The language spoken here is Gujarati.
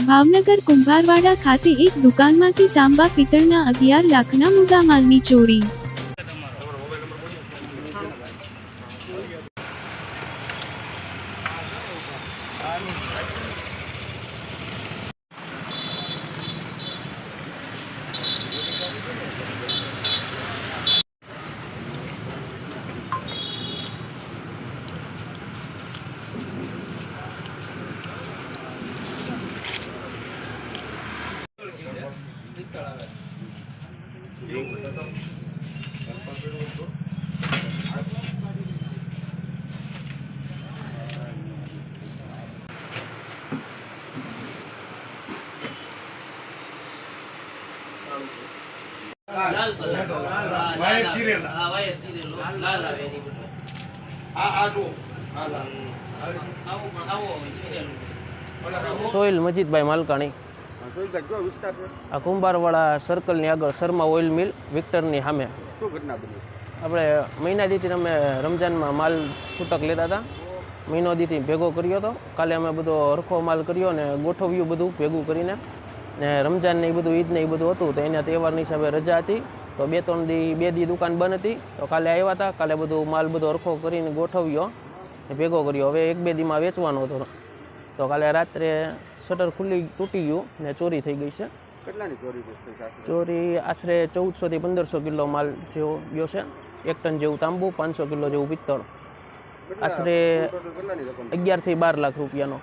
ભાવનગર કુંભારવાડા ખાતે એક દુકાનમાંથી તાંબા પિત્તળના 11 લાખના મુદ્દામાલની ચોરી। लाल कलर वायर चीरेला हां वायर चीरेलो लाल આવે એની બદલે આ જો આ લાલ આવો પણ આવો ચીરેલો સોહિલ મજીદભાઈ માલકાણી સોહિલભાઈ કયો વિસ્તાર છે આ કુંભારવાડા સર્કલની આગળ શર્મા ઓઇલ મિલ વિક્ટરની સામે શું ઘટના બની આપણે મહિના દીથી અમે રમજાનમાં માલ છૂટક લેતા હતા મહિનો દીથી ભેગો કર્યો હતો કાલે અમે બધો હરખો માલ કર્યો ને ગોઠવ્યું બધું ભેગું કરીને ને રમજાન ને એ બધું ઈદ ને એ બધું હતું તો એના તહેવારની હિસાબે રજા હતી તો બે દી દુકાન બંધ હતી તો કાલે આવ્યા હતા કાલે બધું માલ બધો હરખો કરીને ગોઠવ્યો ને ભેગો કર્યો હવે 1-2 દીમાં વેચવાનો હતો તો કાલે રાત્રે શટર તૂટી ગયું ને ચોરી થઈ ગઈ છે। કેટલાની ચોરી થઈ? ચોરી આશરે 1400 થી 1500 કિલો માલ જેવો ગયો છે, 1 ટન જેવું તાંબુ, 500 કિલો જેવું પિત્તળ, આશરે 11 થી 12 લાખ રૂપિયાનો।